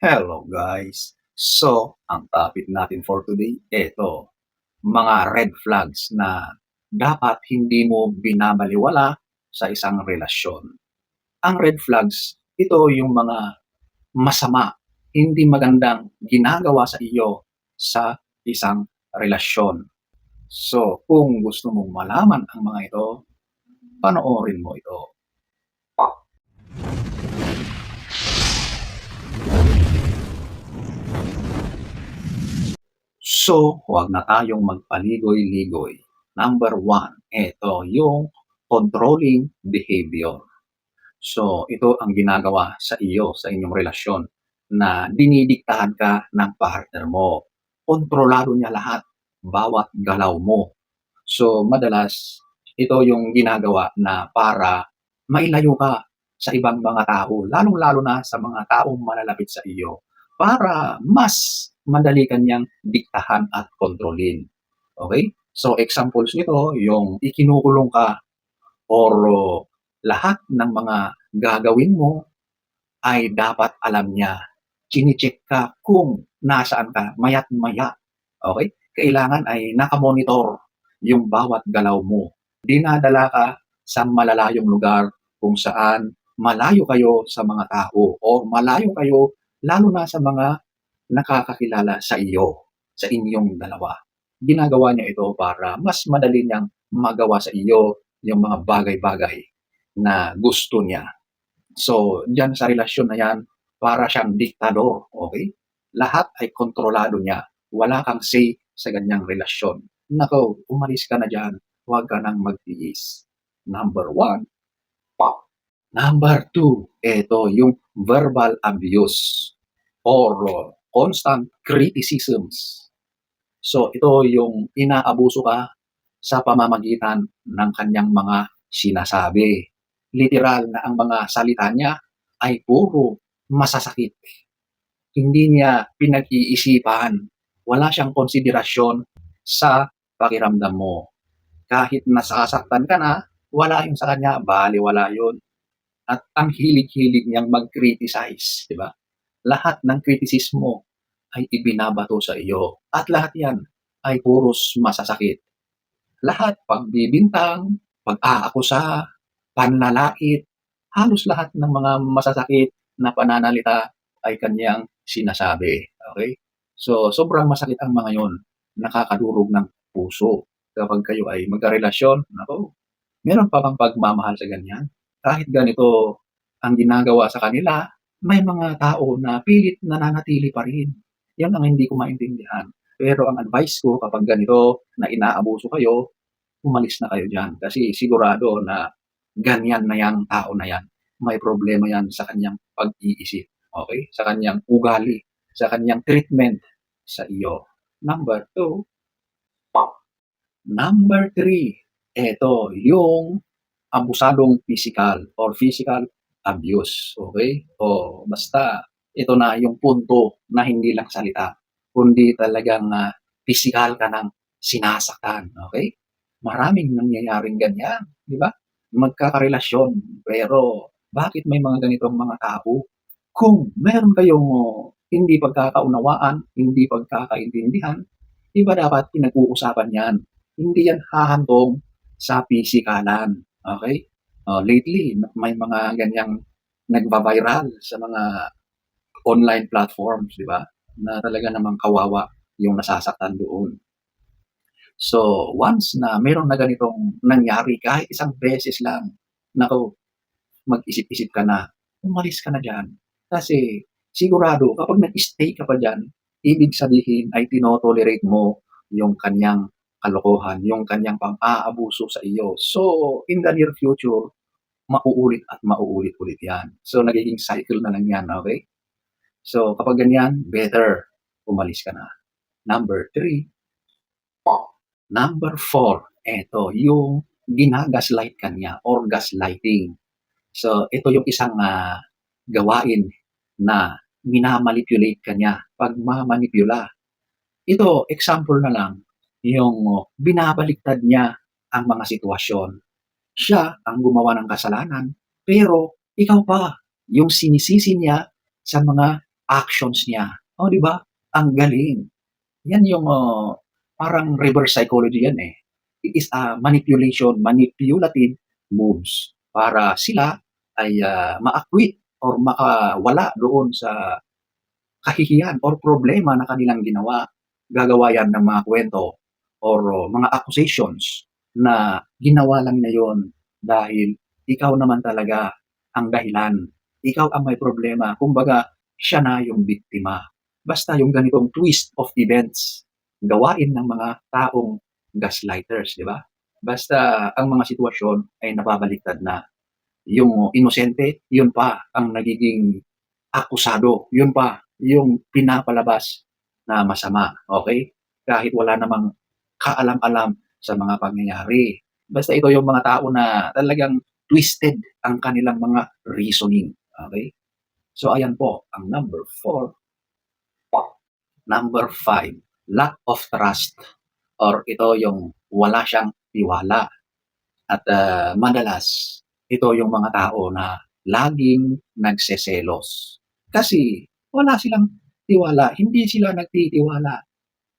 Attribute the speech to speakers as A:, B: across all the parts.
A: Hello guys! So, ang topic natin for today, eto, mga red flags na dapat hindi mo binabaliwala sa isang relasyon. Ang red flags, ito yung mga masama, hindi magandang ginagawa sa iyo sa isang relasyon. So, kung gusto mong malaman ang mga ito, panoorin mo ito. So, huwag na tayong magpaligoy-ligoy. Number one, ito yung controlling behavior. So, ito ang ginagawa sa iyo, sa inyong relasyon, na dinidiktahan ka ng partner mo. Kontrolado niya lahat, bawat galaw mo. So, madalas, ito yung ginagawa na para mailayo ka sa ibang mga tao, lalong-lalo na sa mga taong malalapit sa iyo, para mas madali kanyang diktahan at kontrolin. Okay? So, examples nito, yung ikinukulong ka or lahat ng mga gagawin mo ay dapat alam niya. Chine-check ka kung nasaan ka maya't maya. Okay? Kailangan ay nakamonitor yung bawat galaw mo. Dinadala ka sa malalayong lugar kung saan malayo kayo sa mga tao o malayo kayo lalo na sa mga nakakakilala sa iyo, sa inyong dalawa. Ginagawa niya ito para mas madali niyang magawa sa iyo yung mga bagay-bagay na gusto niya. So, diyan sa relasyon na yan, para siyang diktador, okay? Lahat ay kontrolado niya. Wala kang say sa ganyang relasyon. Nako, umalis ka na diyan. Huwag ka nang magtiis. Number one. Pa. Number two, ito yung verbal abuse or constant criticisms. So, ito yung inaabuso ka sa pamamagitan ng kanyang mga sinasabi. Literal na ang mga salita niya ay puro masasakit. Hindi niya pinag-iisipan. Wala siyang konsiderasyon sa pakiramdam mo. Kahit nasasaktan ka na, wala yun sa kanya, baliwala yun. At ang hilig-hilig niyang mag-criticize, di ba? Lahat ng kritisismo ay ibinabato sa iyo. At lahat yan ay puros masasakit. Lahat, pagbibintang, pag-aakusa, panlalait, halos lahat ng mga masasakit na pananalita ay kanyang sinasabi. Okay? So, sobrang masakit ang mga yon. Nakakadurog ng puso. Kapag kayo ay magkarelasyon, ako, meron pa bang pagmamahal sa ganyan? Kahit ganito ang ginagawa sa kanila, may mga tao na pilit nananatili pa rin. Yan ang hindi ko maintindihan. Pero ang advice ko kapag ganito na inaabuso kayo, umalis na kayo diyan. Kasi sigurado na ganyan na yang tao na yan. May problema yan sa kanyang pag-iisip. Okay? Sa kanyang ugali, sa kanyang treatment sa iyo. Number two. Number three, eto yung abusadong physical or physical abuse. Okay? O basta ito na yung punto na hindi lang salita, kundi talagang physical ka ng sinasaktan. Okay? Maraming nangyayaring ganyan, di ba? Magkakarelasyon, pero bakit may mga ganitong mga tao? Kung meron kayong hindi pagkakaunawaan, hindi pagkakaintindihan, di ba dapat pinag-uusapan yan? Hindi yan hahantong sa pisikalan. Okay? Lately, may mga ganyang nagba-viral sa mga online platforms, di ba? Na talaga namang kawawa yung nasasaktan doon. So, once na meron na ganitong nangyari, kahit isang beses lang, naku, mag-isip-isip ka na, umalis ka na dyan. Kasi sigurado, kapag nag-stay ka pa dyan, ibig sabihin ay tinotolerate mo yung kanyang kalokohan, yung kanyang pang-aabuso sa iyo. So, in the near future, mauulit at mauulit-ulit yan. So, nagiging cycle na lang yan, okay? So, kapag ganyan, better, umalis ka na. Number three. Number four, eto, yung ginagaslight ka niya or gaslighting. So, ito yung isang gawain na minamanipulate ka niya, pagmamanipula. Ito, example na lang, yung binabaliktad niya ang mga sitwasyon. Siya ang gumawa ng kasalanan, pero ikaw pa yung sinisisi niya sa mga actions niya. Oh, 'di ba? Ang galing. Yan yung, parang reverse psychology yan, eh. It is a manipulative moves para sila ay, ma-acquit or makawala doon sa kahihiyan or problema na kanilang ginawa. Gagawa yan ng mga kwento or mga accusations na ginawa lang niya yun dahil ikaw naman talaga ang dahilan. Ikaw ang may problema. Kumbaga, siya na yung biktima. Basta yung ganitong twist of events, gawain ng mga taong gaslighters, di ba? Basta ang mga sitwasyon ay napabaliktad na. Yung inosente, yun pa ang nagiging akusado, yun pa yung pinapalabas na masama, okay? Kahit wala namang kaalam-alam sa mga pangyayari. Basta ito yung mga tao na talagang twisted ang kanilang mga reasoning, okay? So ayan po ang number 4. Number 5, lack of trust or ito yung wala siyang tiwala at, madalas ito yung mga tao na laging nagseselos. Kasi wala silang tiwala, hindi sila nagtitiwala.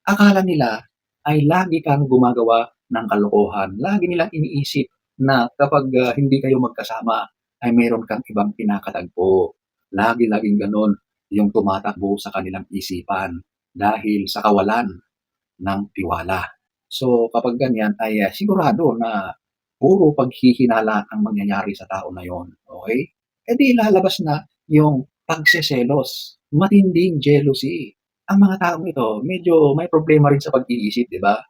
A: Akala nila ay lagi kang gumagawa ng kalokohan. Lagi nilang iniisip na kapag, hindi kayo magkasama ay meron kang ibang kinakatagpo. Lagi-laging gano'n yung tumatakbo sa kanilang isipan dahil sa kawalan ng tiwala. So kapag ganyan ay, sigurado na puro paghihinala ang mangyayari sa tao na yon, okay? Eh di lalabas na yung pagseselos, matinding jealousy. Ang mga taong ito medyo may problema rin sa pag-iisip, 'di ba?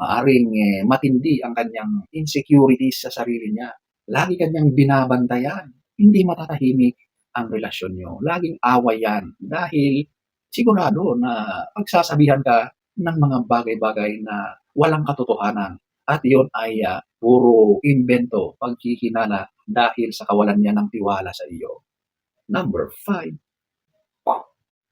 A: Maaaring, matindi ang kanyang insecurities sa sarili niya. Lagi kanyang binabantayan, hindi matatahimik ang relasyon niyo. Laging away 'yan dahil sigurado na pagsasabihan ka ng mga bagay-bagay na walang katotohanan at yun ay, puro imbento, paghihinala dahil sa kawalan niya ng tiwala sa iyo. Number 5.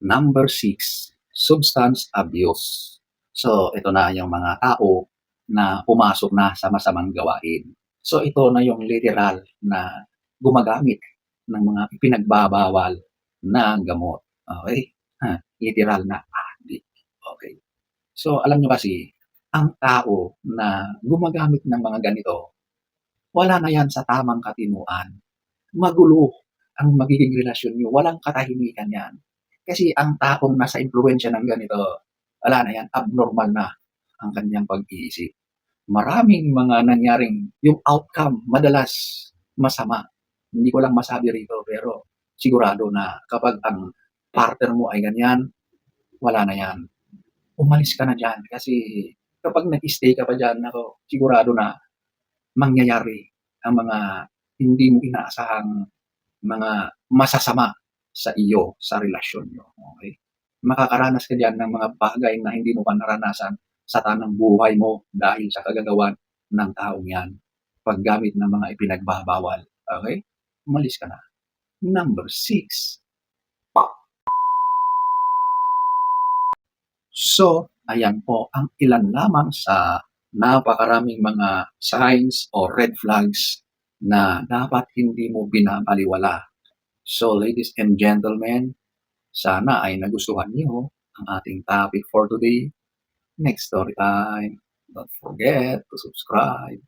A: Number 6, substance abuse. So, ito na yung mga tao na pumasok na sa masamang gawain. So, ito na yung literal na gumagamit ng mga ipinagbabawal na gamot. Okay? Literal na addict. Okay. So, alam nyo kasi, ang tao na gumagamit ng mga ganito, wala na yan sa tamang katinuan. Magulo ang magiging relasyon nyo. Walang katahimikan yan. Kasi ang taong nasa impluensya ng ganito, wala na yan, abnormal na ang kanyang pag-iisip. Maraming mga nangyaring yung outcome madalas masama. Hindi ko lang masabi rito pero sigurado na kapag ang partner mo ay ganyan, wala na yan. Umalis ka na dyan kasi kapag nag-stay ka pa dyan, ako, sigurado na mangyayari ang mga hindi mo inaasahang mga masasama sa iyo, sa relasyon nyo. Okay? Makakaranas ka dyan ng mga bagay na hindi mo pa naranasan sa tanang buhay mo dahil sa kagagawan ng taong yan. Paggamit ng mga ipinagbabawal. Okay? Umalis ka na. Number 6. So, ayan po ang ilan lamang sa napakaraming mga signs o red flags na dapat hindi mo binabaliwala. So, ladies and gentlemen, sana ay nagustuhan niyo ang ating topic for today. Next story time. Don't forget to subscribe.